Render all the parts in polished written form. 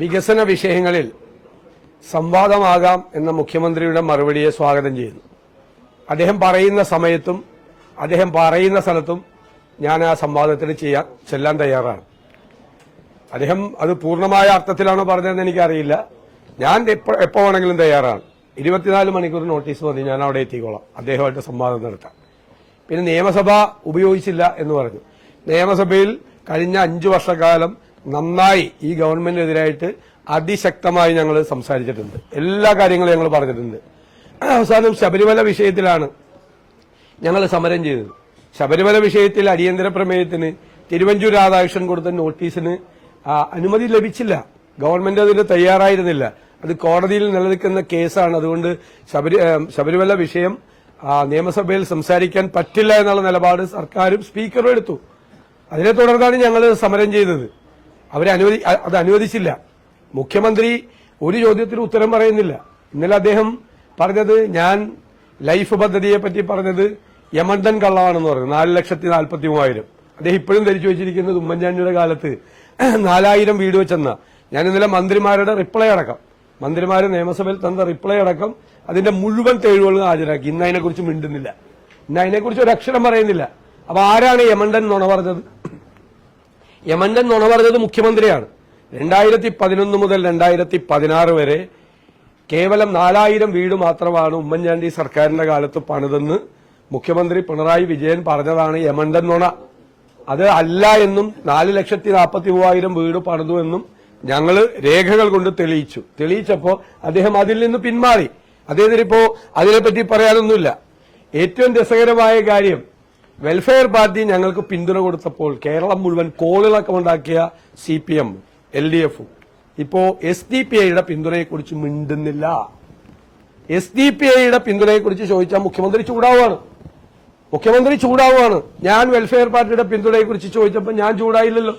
വികസന വിഷയങ്ങളിൽ സംവാദമാകാം എന്ന മുഖ്യമന്ത്രിയുടെ മറുപടിയെ സ്വാഗതം ചെയ്യുന്നു. അദ്ദേഹം പറയുന്ന സമയത്തും അദ്ദേഹം പറയുന്ന സ്ഥലത്തും ഞാൻ ആ സംവാദത്തിന് ചെല്ലാൻ തയ്യാറാണ്. അദ്ദേഹം അത് പൂർണ്ണമായ അർത്ഥത്തിലാണോ പറഞ്ഞതെന്ന് എനിക്കറിയില്ല. ഞാൻ എപ്പോ വേണമെങ്കിലും തയ്യാറാണ്. 24 മണിക്കൂർ നോട്ടീസ് മതി, ഞാൻ അവിടെ എത്തിക്കോളാം അദ്ദേഹമായിട്ട് സംവാദം നടത്താൻ. പിന്നെ നിയമസഭ ഉപയോഗിച്ചില്ല എന്ന് പറഞ്ഞു. നിയമസഭയിൽ കഴിഞ്ഞ 5 വർഷക്കാലം നന്നായി ഈ ഗവൺമെന്റിനെതിരായിട്ട് അതിശക്തമായി ഞങ്ങൾ സംസാരിച്ചിട്ടുണ്ട്. എല്ലാ കാര്യങ്ങളും ഞങ്ങൾ പറഞ്ഞിട്ടുണ്ട്. അവസാനം ശബരിമല വിഷയത്തിലാണ് ഞങ്ങൾ സമരം ചെയ്തത്. ശബരിമല വിഷയത്തിൽ അടിയന്തര പ്രമേയത്തിന് തിരുവഞ്ചൂർ രാധാകൃഷ്ണൻ കൊടുത്ത നോട്ടീസിന് അനുമതി ലഭിച്ചില്ല. ഗവൺമെന്റ് അതിന് തയ്യാറായിരുന്നില്ല. അത് കോടതിയിൽ നിലനിൽക്കുന്ന കേസാണ്. അതുകൊണ്ട് ശബരിമല വിഷയം നിയമസഭയിൽ സംസാരിക്കാൻ പറ്റില്ല എന്നുള്ള നിലപാട് സർക്കാരും സ്പീക്കറും എടുത്തു. അതിനെ തുടർന്നാണ് ഞങ്ങൾ സമരം ചെയ്തത്. അത് അനുവദിച്ചില്ല. മുഖ്യമന്ത്രി ഒരു ചോദ്യത്തിന് ഉത്തരം പറയുന്നില്ല. ഇന്നലെ അദ്ദേഹം പറഞ്ഞത്, ഞാൻ ലൈഫ് പദ്ധതിയെ പറ്റി പറഞ്ഞത് യമണ്ടൻ കള്ളമാണെന്ന് പറഞ്ഞു. 4,43,000. അദ്ദേഹം ഇപ്പോഴും ധരിച്ചു വെച്ചിരിക്കുന്നത് ഉമ്മൻചാണ്ടിയുടെ കാലത്ത് 4,000 വീട് വെച്ചെന്ന. ഞാൻ ഇന്നലെ മന്ത്രിമാരുടെ റിപ്ലൈ അടക്കം, മന്ത്രിമാര് നിയമസഭയിൽ തന്ന റിപ്ലൈ അടക്കം അതിന്റെ മുഴുവൻ തെളിവുകളും ഹാജരാക്കി. ഇന്ന് അതിനെക്കുറിച്ച് മിണ്ടുന്നില്ല, ഇന്ന് അതിനെക്കുറിച്ച് ഒരു അക്ഷരം പറയുന്നില്ല. അപ്പൊ ആരാണ് യമണ്ടൻ നുണ പറഞ്ഞത്? യമണ്ടൻ നുണ പറഞ്ഞത് മുഖ്യമന്ത്രിയാണ്. 2011 മുതൽ 2016 വരെ കേവലം 4,000 വീട് മാത്രമാണ് ഉമ്മൻചാണ്ടി സർക്കാരിന്റെ കാലത്ത് പണിതെന്ന് മുഖ്യമന്ത്രി പിണറായി വിജയൻ പറഞ്ഞതാണ് യമണ്ടൻ നുണ. അത് അല്ല എന്നും 4,43,000 വീട് പണിതു എന്നും ഞങ്ങൾ രേഖകൾ കൊണ്ട് തെളിയിച്ചപ്പോ അദ്ദേഹം അതിൽ നിന്ന് പിന്മാറി. അദ്ദേഹത്തിനിപ്പോ അതിനെപ്പറ്റി പറയാനൊന്നുമില്ല. ഏറ്റവും രസകരമായ കാര്യം, വെൽഫെയർ പാർട്ടി ഞങ്ങൾക്ക് പിന്തുണ കൊടുത്തപ്പോൾ കേരളം മുഴുവൻ കോളിളക്കമുണ്ടാക്കിയ CPM, LDF ഇപ്പോ SDPIയുടെ പിന്തുണയെക്കുറിച്ച് മിണ്ടുന്നില്ല. SDPIയുടെ പിന്തുണയെക്കുറിച്ച് ചോദിച്ചാൽ മുഖ്യമന്ത്രി ചൂടാവുകയാണ്. ഞാൻ വെൽഫെയർ പാർട്ടിയുടെ പിന്തുണയെക്കുറിച്ച് ചോദിച്ചപ്പോൾ ഞാൻ ചൂടായില്ലല്ലോ.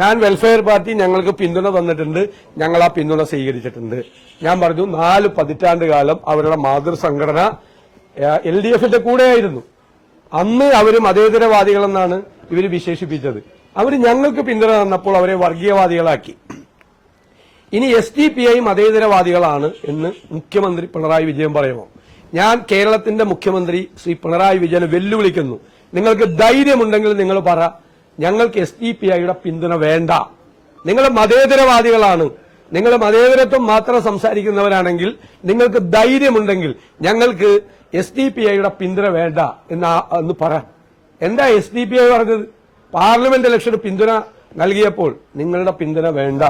ഞാൻ വെൽഫെയർ പാർട്ടി ഞങ്ങൾക്ക് പിന്തുണ തന്നിട്ടുണ്ട്, ഞങ്ങൾ ആ പിന്തുണ സ്വീകരിച്ചിട്ടുണ്ട്. ഞാൻ പറഞ്ഞു 4 പതിറ്റാണ്ട് കാലം അവരുടെ മാതൃസംഘടന LDFന്റെ കൂടെയായിരുന്നു. അന്ന് അവര് മതേതരവാദികളെന്നാണ് ഇവർ വിശേഷിപ്പിച്ചത്. അവർ ഞങ്ങൾക്ക് പിന്തുണ തന്നപ്പോൾ അവരെ വർഗീയവാദികളാക്കി. ഇനി SDPI മതേതരവാദികളാണ് എന്ന് മുഖ്യമന്ത്രി പിണറായി വിജയൻ പറയുമോ? ഞാൻ കേരളത്തിന്റെ മുഖ്യമന്ത്രി ശ്രീ പിണറായി വിജയനെ വെല്ലുവിളിക്കുന്നു. നിങ്ങൾക്ക് ധൈര്യമുണ്ടെങ്കിൽ നിങ്ങൾ പറ, ഞങ്ങൾക്ക് SDPIയുടെ പിന്തുണ വേണ്ട. നിങ്ങൾ മതേതരവാദികളാണ്, നിങ്ങൾ മതേതരത്വം മാത്രം സംസാരിക്കുന്നവരാണെങ്കിൽ നിങ്ങൾക്ക് ധൈര്യമുണ്ടെങ്കിൽ ഞങ്ങൾക്ക് SDPIയുടെ പിന്തുണ വേണ്ട എന്ന് പറ. എന്താ SDPI പറഞ്ഞത്? പാർലമെന്റ് ഇലക്ഷന് പിന്തുണ നൽകിയപ്പോൾ നിങ്ങളുടെ പിന്തുണ വേണ്ട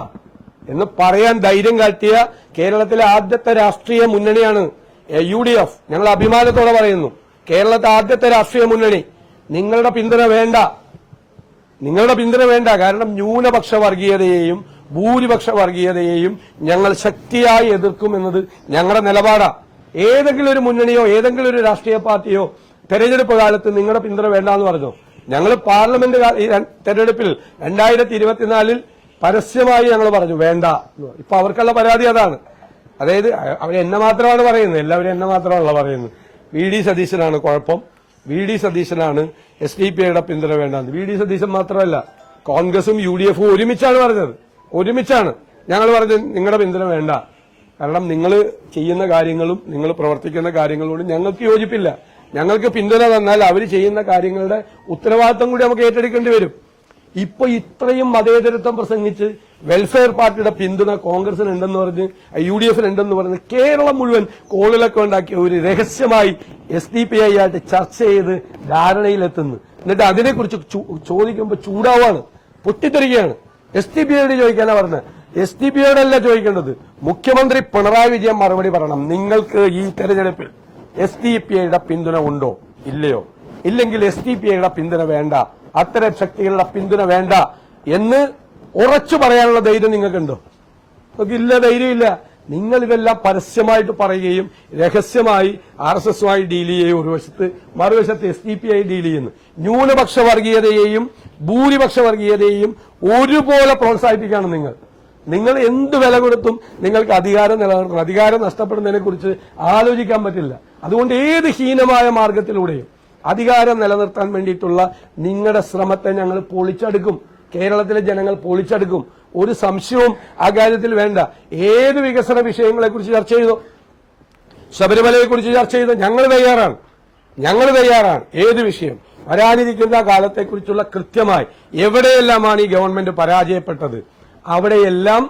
എന്ന് പറയാൻ ധൈര്യം കാട്ടിയ കേരളത്തിലെ ആദ്യത്തെ രാഷ്ട്രീയ മുന്നണിയാണ് UDF. ഞങ്ങൾ അഭിമാനത്തോടെ പറയുന്നു, കേരളത്തെ ആദ്യത്തെ രാഷ്ട്രീയ മുന്നണി. നിങ്ങളുടെ പിന്തുണ വേണ്ട. കാരണം ന്യൂനപക്ഷ വർഗീയതയെയും ഭൂരിപക്ഷ വർഗീയതയെയും ഞങ്ങൾ ശക്തിയായി എതിർക്കും എന്നത് ഞങ്ങളുടെ നിലപാടാണ്. ഏതെങ്കിലും ഒരു മുന്നണിയോ ഏതെങ്കിലും ഒരു രാഷ്ട്രീയ പാർട്ടിയോ തെരഞ്ഞെടുപ്പ് കാലത്ത് നിങ്ങളുടെ പിന്തുണ വേണ്ടെന്ന് പറഞ്ഞു. ഞങ്ങൾ പാർലമെന്റ് തെരഞ്ഞെടുപ്പിൽ 2024 പരസ്യമായി ഞങ്ങൾ പറഞ്ഞു വേണ്ട. ഇപ്പൊ അവർക്കുള്ള പരാതി അതാണ്. അതായത് അവരെന്നെ മാത്രമാണ് പറയുന്നത്, എല്ലാവരും എന്നെ മാത്രമാണല്ലോ പറയുന്നത്. VD സതീശനാണ് കുഴപ്പം, VD സതീശനാണ് SDPIയുടെ പിന്തുണ വേണ്ടെന്ന്. VD സതീശൻ മാത്രമല്ല, കോൺഗ്രസും UDFും ഒരുമിച്ചാണ് പറഞ്ഞത്. ഞങ്ങൾ പറഞ്ഞത് നിങ്ങളുടെ പിന്തുണ വേണ്ട. കാരണം നിങ്ങൾ ചെയ്യുന്ന കാര്യങ്ങളും നിങ്ങൾ പ്രവർത്തിക്കുന്ന കാര്യങ്ങളോട് ഞങ്ങൾക്ക് യോജിപ്പില്ല. ഞങ്ങൾക്ക് പിന്തുണ തന്നാൽ അവർ ചെയ്യുന്ന കാര്യങ്ങളുടെ ഉത്തരവാദിത്തം കൂടി നമുക്ക് ഏറ്റെടുക്കേണ്ടി വരും. ഇപ്പൊ ഇത്രയും മതേതരത്വം പ്രസംഗിച്ച് വെൽഫെയർ പാർട്ടിയുടെ പിന്തുണ കോൺഗ്രസിന് ഉണ്ടെന്ന് പറഞ്ഞ് UDFിന് ഉണ്ടെന്ന് പറഞ്ഞ് കേരളം മുഴുവൻ കോളിലൊക്കെ ഉണ്ടാക്കി ഒരു രഹസ്യമായി SDPI ആയിട്ട് ചർച്ച ചെയ്ത് ധാരണയിലെത്തുന്നു. എന്നിട്ട് അതിനെക്കുറിച്ച് ചോദിക്കുമ്പോൾ ചൂടാവാണ്, പൊട്ടിത്തെറിക്കുകയാണ്. SDPIയോട് ചോദിക്കാനാ പറഞ്ഞത്. SDPIയോടല്ല ചോദിക്കേണ്ടത്, മുഖ്യമന്ത്രി പിണറായി വിജയൻ മറുപടി പറയണം. നിങ്ങൾക്ക് ഈ തെരഞ്ഞെടുപ്പിൽ SDPIയുടെ പിന്തുണ ഉണ്ടോ ഇല്ലയോ? ഇല്ലെങ്കിൽ SDPIയുടെ പിന്തുണ വേണ്ട, അത്തരം ശക്തികളുടെ പിന്തുണ വേണ്ട എന്ന് ഉറച്ചു പറയാനുള്ള ധൈര്യം നിങ്ങൾക്കുണ്ടോ? ഇല്ല, ധൈര്യമില്ല. നിങ്ങൾ ഇതെല്ലാം പരസ്യമായിട്ട് പറയുകയും രഹസ്യമായി RSSുമായി ഡീൽ ചെയ്യുകയും ഒരു വശത്ത്, മറുവശത്ത് SDPI ഡീൽ ചെയ്യുന്നു. ന്യൂനപക്ഷ വർഗീയതയെയും ഭൂരിപക്ഷ വർഗീയതയെയും ഒരുപോലെ പ്രോത്സാഹിപ്പിക്കുകയാണ് നിങ്ങൾ എന്ത് വില കൊടുത്തും നിങ്ങൾക്ക് അധികാരം നിലനിർത്തണം. അധികാരം നഷ്ടപ്പെടുന്നതിനെ കുറിച്ച് ആലോചിക്കാൻ പറ്റില്ല. അതുകൊണ്ട് ഏത് ഹീനമായ മാർഗത്തിലൂടെയും അധികാരം നിലനിർത്താൻ വേണ്ടിയിട്ടുള്ള നിങ്ങളുടെ ശ്രമത്തെ ഞങ്ങൾ പൊളിച്ചടുക്കും. കേരളത്തിലെ ജനങ്ങൾ പൊളിച്ചടുക്കും. ഒരു സംശയവും ആ കാര്യത്തിൽ വേണ്ട. ഏത് വികസന വിഷയങ്ങളെക്കുറിച്ച് ചർച്ച ചെയ്തോ, ശബരിമലയെക്കുറിച്ച് ചർച്ച ചെയ്തോ, ഞങ്ങൾ തയ്യാറാണ്. ഏത് വിഷയം, വരാനിരിക്കുന്ന കാലത്തെക്കുറിച്ചുള്ള കൃത്യമായി എവിടെയെല്ലാമാണ് ഈ ഗവൺമെന്റ് പരാജയപ്പെട്ടത് അവിടെയെല്ലാം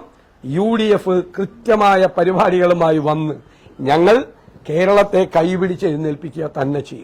UDF കൃത്യമായ പരിപാടികളുമായി വന്ന് ഞങ്ങൾ കേരളത്തെ കൈപിടിച്ച് എഴുന്നേൽപ്പിക്കുക തന്നെ ചെയ്യും.